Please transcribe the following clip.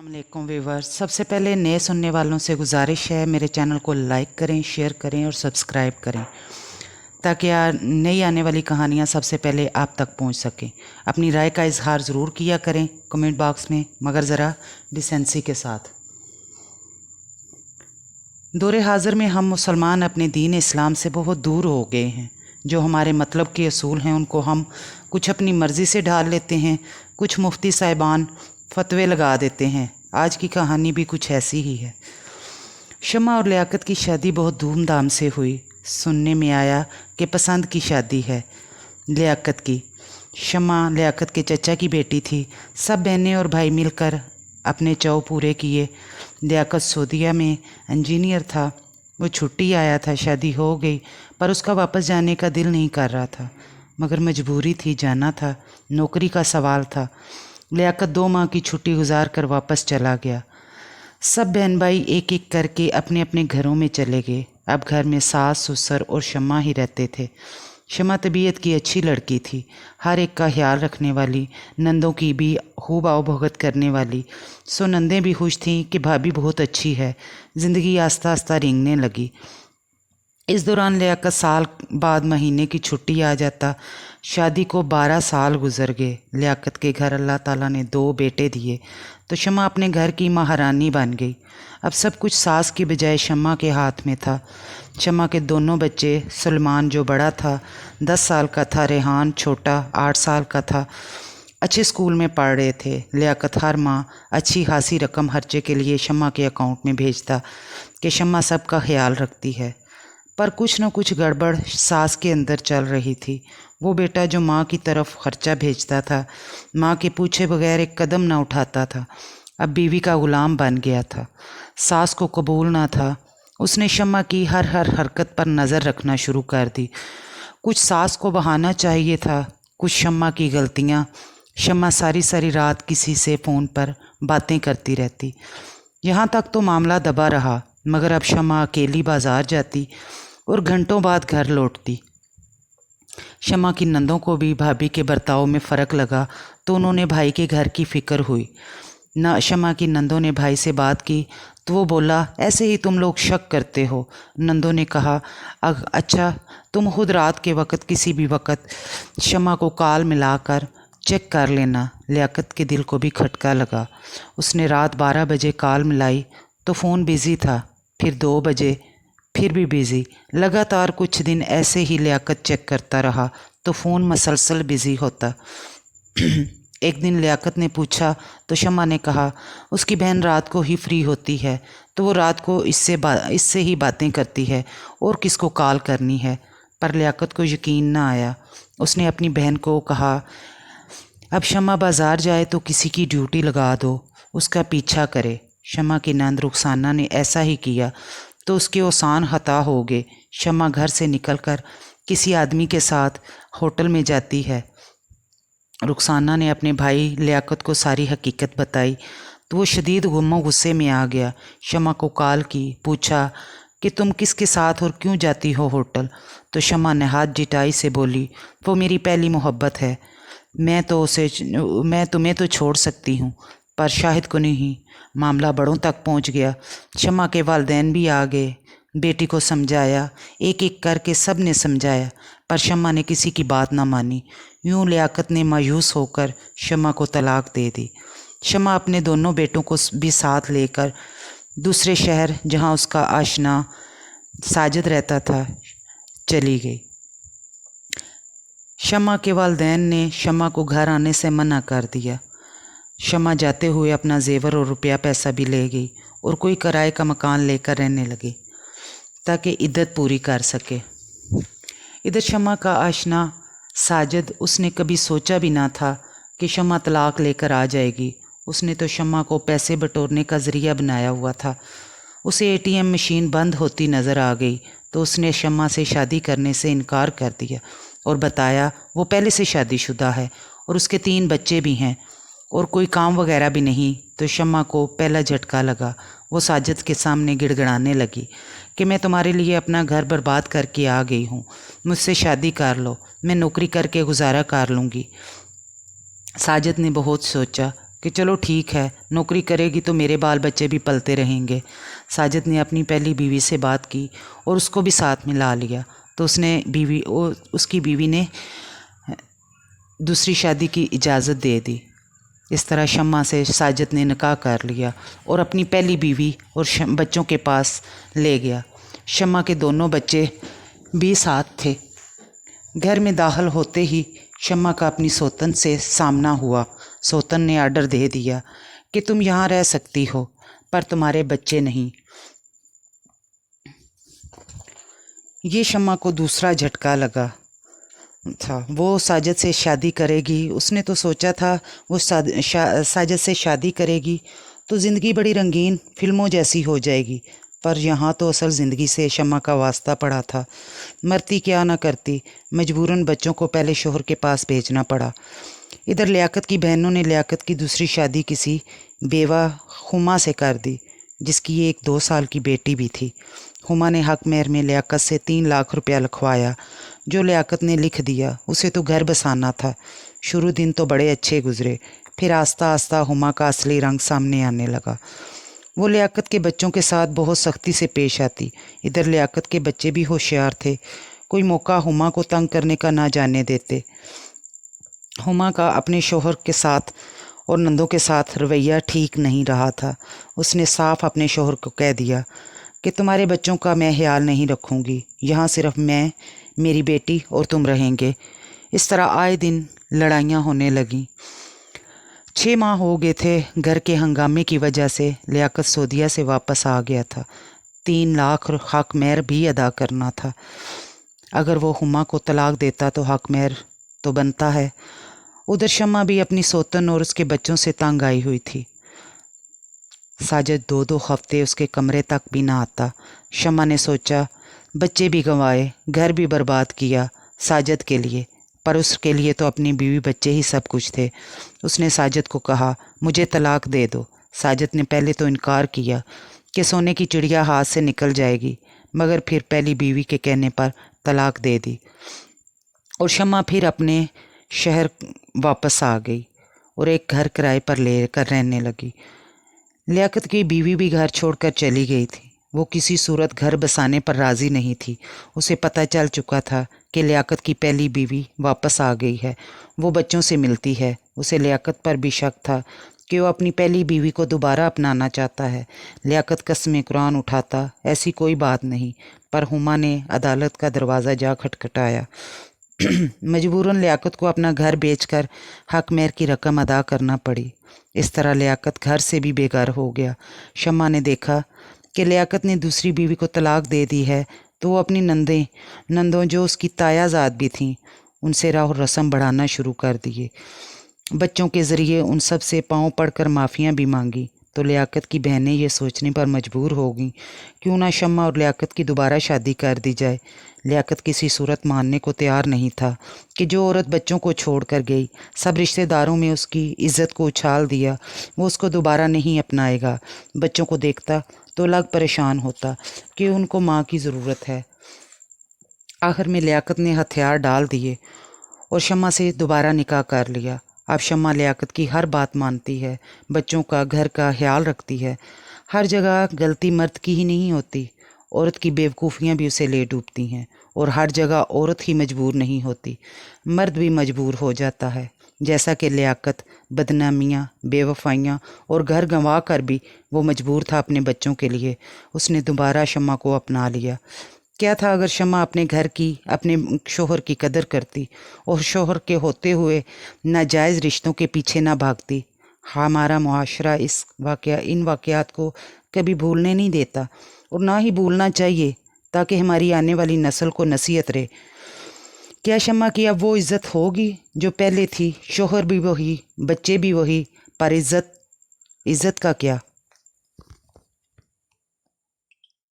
अस्सलामुअलैकुम व्यूवर्स। सबसे पहले नए सुनने वालों से गुजारिश है मेरे चैनल को लाइक करें, शेयर करें और सब्सक्राइब करें ताकि नई आने वाली कहानियाँ सबसे पहले आप तक पहुँच सकें। अपनी राय का इजहार ज़रूर किया करें कमेंट बॉक्स में, मगर ज़रा डिसेंसी के साथ। दौरे हाज़िर में हम मुसलमान अपने दीन इस्लाम से बहुत दूर हो गए हैं। जो हमारे मतलब के असूल हैं उनको हम कुछ अपनी मर्ज़ी से ढाल लेते हैं, कुछ मुफ्ती साहिबान फतवे लगा देते हैं। आज की कहानी भी कुछ ऐसी ही है। शमा और लियाकत की शादी बहुत धूमधाम से हुई। सुनने में आया कि पसंद की शादी है लियाकत की। शमा लियाकत के चचा की बेटी थी। सब बहनें और भाई मिलकर अपने चौ पूरे किए। लियाकत सऊदीया में इंजीनियर था। वो छुट्टी आया था, शादी हो गई, पर उसका वापस जाने का दिल नहीं कर रहा था, मगर मजबूरी थी, जाना था, नौकरी का सवाल था। लियाकत 2 माह की छुट्टी गुजार कर वापस चला गया। सब बहन भाई एक एक करके अपने अपने घरों में चले गए। अब घर में सास ससुर और शमा ही रहते थे। शमा तबीयत की अच्छी लड़की थी, हर एक का ख्याल रखने वाली, नंदों की भी खूब आवभगत करने वाली। सो नंदें भी खुश थीं कि भाभी बहुत अच्छी है। ज़िंदगी आस्ता आस्ता रेंगने लगी। इस दौरान लियाकत साल बाद महीने की छुट्टी आ जाता। शादी को 12 साल गुजर गए। लियाकत के घर अल्लाह ताला ने 2 बेटे दिए तो शमा अपने घर की महारानी बन गई। अब सब कुछ सास की बजाय शमा के हाथ में था। शमा के दोनों बच्चे, सलमान जो बड़ा था 10 साल का था, रेहान छोटा 8 साल का था, अच्छे स्कूल में पढ़ रहे थे। लियाकत हर माह अच्छी खासी रकम खर्चे के लिए शमा के अकाउंट में भेजता कि शमा सबका ख्याल रखती है। पर कुछ न कुछ गड़बड़ सास के अंदर चल रही थी। वो बेटा जो माँ की तरफ खर्चा भेजता था, माँ के पूछे बगैर एक कदम न उठाता था, अब बीवी का गुलाम बन गया था। सास को कबूल ना था। उसने शमा की हर हरकत पर नज़र रखना शुरू कर दी। कुछ सास को बहाना चाहिए था, कुछ शमा की गलतियाँ। शमा सारी सारी रात किसी से फ़ोन पर बातें करती रहती। यहाँ तक तो मामला दबा रहा, मगर अब शमा अकेली बाज़ार जाती और घंटों बाद घर लौटती। शमा की नंदों को भी भाभी के बर्ताव में फ़र्क लगा तो उन्होंने भाई के घर की फ़िक्र हुई। न शमा की नंदों ने भाई से बात की तो वो बोला, ऐसे ही तुम लोग शक करते हो। नंदों ने कहा, अच्छा तुम खुद रात के वक़्त किसी भी वक़्त शमा को कॉल मिलाकर चेक कर लेना। लियाकत के दिल को भी खटका लगा। उसने रात 12 बजे कॉल मिलाई तो फ़ोन बिज़ी था, फिर 2 बजे फिर भी बिज़ी। लगातार कुछ दिन ऐसे ही लियाकत चेक करता रहा तो फ़ोन मसलसल बिज़ी होता। एक दिन लियाकत ने पूछा तो शमा ने कहा उसकी बहन रात को ही फ्री होती है तो वो रात को इससे ही बातें करती है और किसको कॉल करनी है। पर लियाकत को यकीन ना आया। उसने अपनी बहन को कहा, अब शमा बाज़ार जाए तो किसी की ड्यूटी लगा दो, उसका पीछा करे। शमा की नंद रुखसाना ने ऐसा ही किया तो उसके ओसान खता हो गए। शमा घर से निकलकर किसी आदमी के साथ होटल में जाती है। रुखसाना ने अपने भाई लियाकत को सारी हकीकत बताई तो वो शदीद गुस्से गुस्से में आ गया। शमा को कॉल की, पूछा कि तुम किसके साथ और क्यों जाती हो होटल। तो शमा ने हाथ जिटाई से बोली, वो मेरी पहली मोहब्बत है, मैं तुम्हें तो छोड़ सकती हूँ पर शाहिद को नहीं। मामला बड़ों तक पहुँच गया। शमा के वालिदैन भी आ गए। बेटी को समझाया, एक एक करके सब ने समझाया, पर शमा ने किसी की बात ना मानी। यूँ लियाकत ने मायूस होकर शमा को तलाक दे दी। शमा अपने दोनों बेटों को भी साथ लेकर दूसरे शहर जहाँ उसका आशना साजिद रहता था चली गई। शमा के वालिदैन ने शमा को घर आने से मना कर दिया। शमा जाते हुए अपना जेवर और रुपया पैसा भी ले गई और कोई किराए का मकान लेकर रहने लगी ताकि इद्दत पूरी कर सके। इधर शमा का आशना साजिद, उसने कभी सोचा भी ना था कि शमा तलाक लेकर आ जाएगी। उसने तो शमा को पैसे बटोरने का ज़रिया बनाया हुआ था। उसे ATM मशीन बंद होती नज़र आ गई तो उसने शमा से शादी करने से इनकार कर दिया और बताया वो पहले से शादीशुदा है और उसके 3 बच्चे भी हैं और कोई काम वगैरह भी नहीं। तो शमा को पहला झटका लगा। वो साजिद के सामने गिड़गिड़ाने लगी कि मैं तुम्हारे लिए अपना घर बर्बाद करके आ गई हूँ, मुझसे शादी कर लो, मैं नौकरी करके गुजारा कर लूँगी। साजिद ने बहुत सोचा کہ چلو ٹھیک ہے، نوکری کرے گی تو میرے بال بچے بھی پلتے رہیں گے۔ ساجد نے اپنی پہلی بیوی سے بات کی اور اس کو بھی ساتھ میں لا لیا، تو اس کی بیوی نے دوسری شادی کی اجازت دے دی۔ اس طرح شمع سے ساجد نے نکاح کر لیا اور اپنی پہلی بیوی اور بچوں کے پاس لے گیا۔ شمع کے دونوں بچے بھی ساتھ تھے۔ گھر میں داخل ہوتے ہی شمع کا اپنی سوتن سے سامنا ہوا۔ سوتن نے آرڈر دے دیا کہ تم یہاں رہ سکتی ہو، پر تمہارے بچے نہیں۔ یہ شمع کو دوسرا جھٹکا لگا تھا۔ وہ ساجد سے شادی کرے گی، اس نے تو سوچا تھا وہ ساجد سے شادی کرے گی تو زندگی بڑی رنگین فلموں جیسی ہو جائے گی، پر یہاں تو اصل زندگی سے شمع کا واسطہ پڑا تھا۔ مرتی کیا نہ کرتی، مجبوراً بچوں کو پہلے شوہر کے پاس بھیجنا پڑا۔ ادھر لیاقت کی بہنوں نے لیاقت کی دوسری شادی کسی بیوہ ہما سے کر دی، جس کی ایک 2 سال کی بیٹی بھی تھی۔ ہما نے حق مہر میں لیاقت سے 3 لاکھ روپیہ لکھوایا، جو لیاقت نے لکھ دیا۔ اسے تو گھر بسانا تھا۔ شروع دن تو بڑے اچھے گزرے، پھر آہستہ آہستہ ہما کا اصلی رنگ سامنے آنے لگا۔ وہ لیاقت کے بچوں کے ساتھ بہت سختی سے پیش آتی۔ ادھر لیاقت کے بچے بھی ہوشیار تھے، کوئی موقع ہما کو تنگ کرنے کا نہ جانے دیتے۔ ہما کا اپنے شوہر کے ساتھ اور نندوں کے ساتھ رویہ ٹھیک نہیں رہا تھا۔ اس نے صاف اپنے شوہر کو کہہ دیا کہ تمہارے بچوں کا میں خیال نہیں رکھوں گی، یہاں صرف میں، میری بیٹی اور تم رہیں گے۔ اس طرح آئے دن لڑائیاں ہونے لگیں۔ 6 ماہ ہو گئے تھے۔ گھر کے ہنگامے کی وجہ سے لیاقت سعودیہ سے واپس آ گیا تھا۔ 3 لاکھ حق مہر بھی ادا کرنا تھا۔ اگر وہ ہما کو طلاق دیتا تو حق مہر تو بنتا ہے۔ ادھر شمع بھی اپنی سوتن اور اس کے بچوں سے تنگ آئی ہوئی تھی۔ ساجد 2 ہفتے اس کے کمرے تک بھی نہ آتا۔ شمع نے سوچا بچے بھی گنوائے، گھر بھی برباد کیا ساجد کے لیے، پر اس کے لیے تو اپنی بیوی بچے ہی سب کچھ تھے۔ اس نے ساجد کو کہا مجھے طلاق دے دو۔ ساجد نے پہلے تو انکار کیا کہ سونے کی چڑیا ہاتھ سے نکل جائے گی، مگر پھر پہلی بیوی کے کہنے پر طلاق دے دی اور شمع پھر اپنے شہر واپس آ گئی اور ایک گھر کرائے پر لے کر رہنے لگی۔ لیاقت کی بیوی بھی گھر چھوڑ کر چلی گئی تھی۔ وہ کسی صورت گھر بسانے پر راضی نہیں تھی۔ اسے پتہ چل چکا تھا کہ لیاقت کی پہلی بیوی واپس آ گئی ہے، وہ بچوں سے ملتی ہے۔ اسے لیاقت پر بھی شک تھا کہ وہ اپنی پہلی بیوی کو دوبارہ اپنانا چاہتا ہے۔ لیاقت قسم قرآن اٹھاتا ایسی کوئی بات نہیں، پر ہما نے عدالت کا دروازہ جا کھٹکھٹایا۔ مجبوراً لیاقت کو اپنا گھر بیچ کر حق مہر کی رقم ادا کرنا پڑی۔ اس طرح لیاقت گھر سے بھی بے گھر ہو گیا۔ شمع نے دیکھا کہ لیاقت نے دوسری بیوی کو طلاق دے دی ہے، تو وہ اپنی نندوں جو اس کی تایا زاد بھی تھیں، ان سے راہ و رسم بڑھانا شروع کر دیے۔ بچوں کے ذریعے ان سب سے پاؤں پڑ کر معافیاں بھی مانگی، تو لیاقت کی بہنیں یہ سوچنے پر مجبور ہو گئیں کیوں نہ شمع اور لیاقت کی دوبارہ شادی کر دی جائے۔ لیاقت کسی صورت ماننے کو تیار نہیں تھا کہ جو عورت بچوں کو چھوڑ کر گئی، سب رشتہ داروں میں اس کی عزت کو اچھال دیا، وہ اس کو دوبارہ نہیں اپنائے گا۔ بچوں کو دیکھتا تو الگ پریشان ہوتا کہ ان کو ماں کی ضرورت ہے۔ آخر میں لیاقت نے ہتھیار ڈال دیے اور شمع سے دوبارہ نکاح کر لیا۔ اب شمع لیاقت کی ہر بات مانتی ہے، بچوں کا، گھر کا خیال رکھتی ہے۔ ہر جگہ غلطی مرد کی ہی نہیں ہوتی، عورت کی بیوقوفیاں بھی اسے لے ڈوبتی ہیں، اور ہر جگہ عورت ہی مجبور نہیں ہوتی، مرد بھی مجبور ہو جاتا ہے۔ جیسا کہ لیاقت بدنامیاں، بے وفائیاں اور گھر گنوا کر بھی وہ مجبور تھا اپنے بچوں کے لیے۔ اس نے دوبارہ شمع کو اپنا لیا۔ کیا تھا اگر شمع اپنے گھر کی، اپنے شوہر کی قدر کرتی اور شوہر کے ہوتے ہوئے ناجائز رشتوں کے پیچھے نہ بھاگتی۔ ہمارا معاشرہ ان واقعات کو کبھی بھولنے نہیں دیتا، اور نہ ہی بھولنا چاہیے، تاکہ ہماری آنے والی نسل کو نصیحت رہے۔ کیا شمع کی اب وہ عزت ہوگی جو پہلے تھی؟ شوہر بھی وہی، بچے بھی وہی، پر عزت کا کیا؟